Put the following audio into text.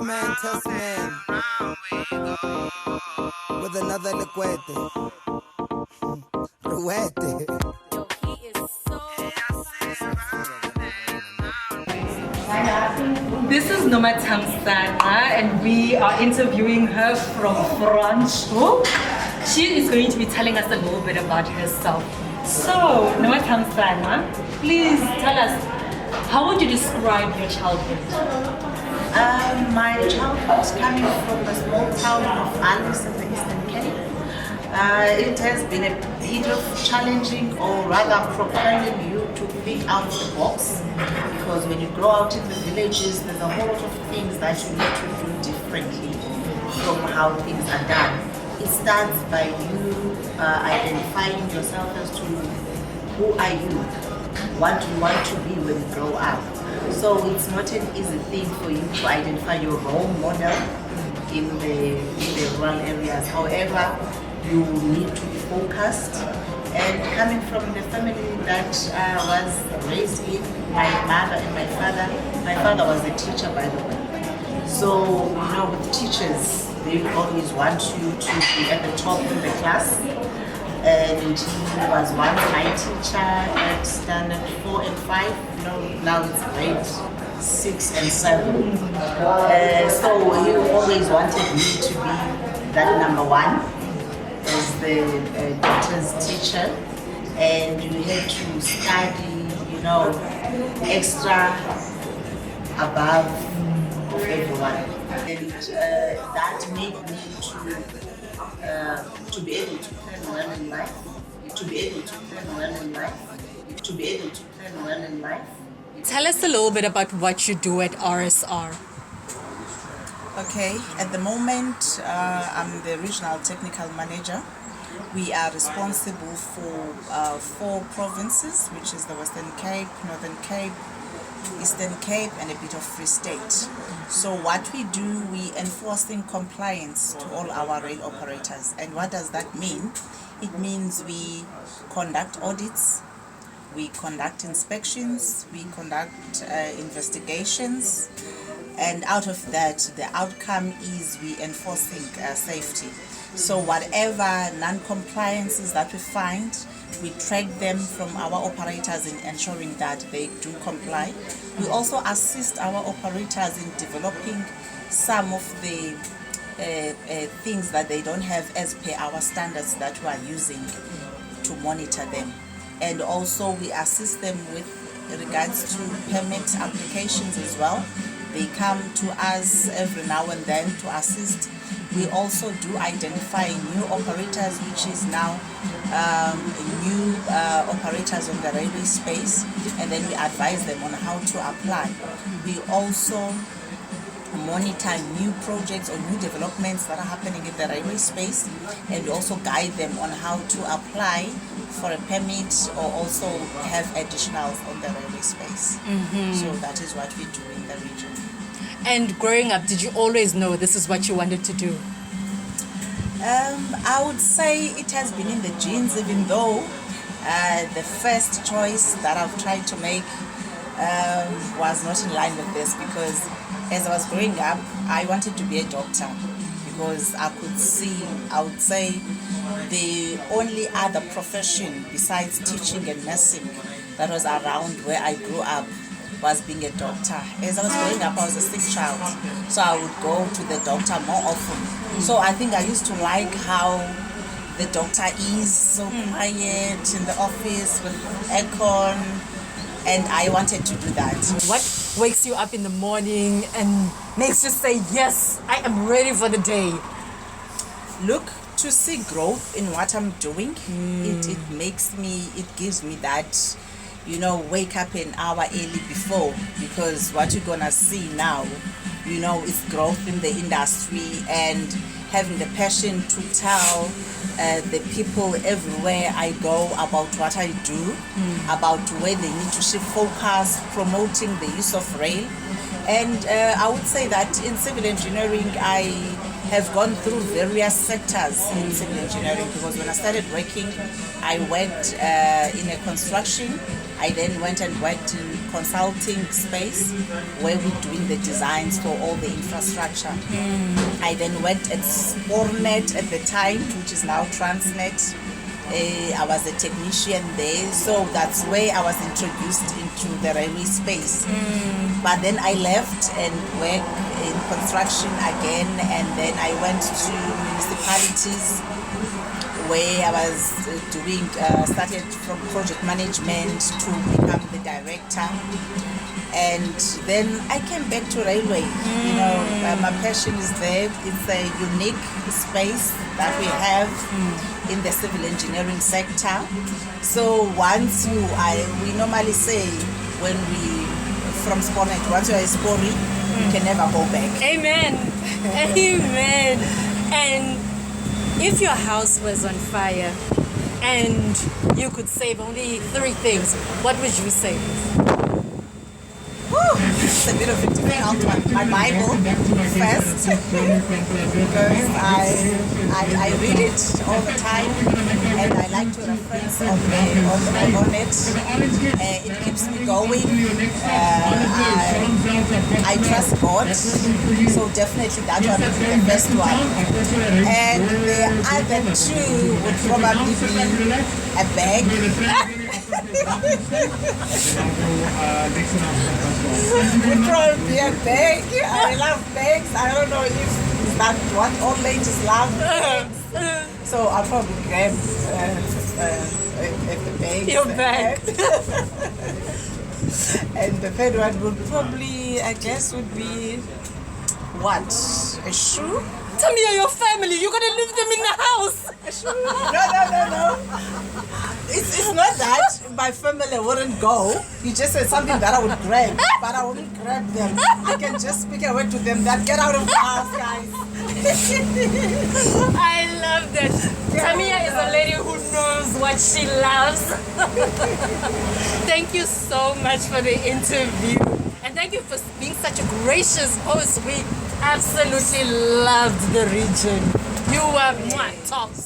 Testament with another liquete. Ruete. This is Noma Tamia, and we are interviewing her from Franco. She is going to be telling us a little bit about herself. So, Noma Tamia, please tell us, how would you describe your childhood? My childhood coming from the small town of Alice in the Eastern Cape. It has been a bit of challenging, or rather propelling you to think out the box, because when you grow out in the villages, there's a whole lot of things that you need to do differently from how things are done. It starts by you identifying yourself as to who are you, what you want to be when you grow up. So it's not an easy thing for you to identify your role model in the rural areas. However, you need to be focused. And coming from the family that was raised in, my mother and my father was a teacher, by the way. So, you know, with teachers, they always want you to be at the top in the class. And he was once my teacher at standard 4 and 5. You know, now it's grade 6 and 7. So he always wanted me to be that number one as the daughter's teacher, and you had to study, you know, extra above everyone, and that made me to be able to plan well in life, Tell us a little bit about what you do at RSR. Okay, at the moment, I'm the regional technical manager. We are responsible for 4 provinces, which is the Western Cape, Northern Cape, Eastern Cape, and a bit of Free State. So what we do, we enforcing compliance to all our rail operators. And what does that mean? It means we conduct audits, we conduct inspections, we conduct investigations, and out of that, the outcome is we enforcing safety. So whatever non-compliances that we find, we track them from our operators in ensuring that they do comply. We also assist our operators in developing some of the things that they don't have as per our standards that we are using to monitor them. And also we assist them with regards to permit applications as well. They come to us every now and then to assist. We also do identify new operators, which is now new operators on the railway space, and then we advise them on how to apply. We also monitor new projects or new developments that are happening in the railway space, and we also guide them on how to apply for a permit or also have additionals on the railway space. So that is what we do in the region. And growing up, did you always know this is what you wanted to do? I would say it has been in the genes, even though the first choice that I've tried to make was not in line with this, because as I was growing up, I wanted to be a doctor, because I could see, I would say, the only other profession besides teaching and nursing that was around where I grew up was being a doctor. As I was growing up, I was a sick child, so I would go to the doctor more often. So I think I used to like how the doctor is so quiet in the office with aircon, and I wanted to do that. What wakes you up in the morning and makes you say, yes, I am ready for the day? Look, to see growth in what I'm doing, it gives me that, you know, wake up an hour early before, because what you're gonna see now, you know, is growth in the industry, and having the passion to tell the people everywhere I go about what I do, about where they need to shift focus, promoting the use of rail. And I would say that in civil engineering, I have gone through various sectors in civil engineering, because when I started working, I worked in a construction I then went and worked in consulting space where we're doing the designs for all the infrastructure. I then worked at Spornet at the time, which is now Transnet. I was a technician there, so that's where I was introduced into the railway space. But then I left and worked in construction again, and then I went to municipalities where I was started from project management to become the director. And then I came back to railway. My passion is there. It's a unique space that we have in the civil engineering sector. So we normally say when we from Spornet, once you're a Spori, you can never go back. Amen. Amen. And if your house was on fire and you could save only 3 things, what would you save? It's a bit of a difficult one. My Bible first, because I read it all the time, and I like to reference on it. It keeps me going. I trust God, so definitely that one is the best one. And the other 2 would probably be a bag. Would probably be a bag. I love bags. I don't know if that's what all ladies love. Bags. So I'll probably grab the bag. Your bag. And the third one would probably, I guess, would be what? A shoe? Tamia, your family, you're gonna leave them in the house. No. It's not that my family wouldn't go. You just said something that I would grab, but I wouldn't grab them. I can just speak a word to them that get out of the house, guys. I love that. Tamia is a lady who knows what she loves. Thank you so much for the interview. And thank you for being such a gracious host. We absolutely loved the region. You were tops.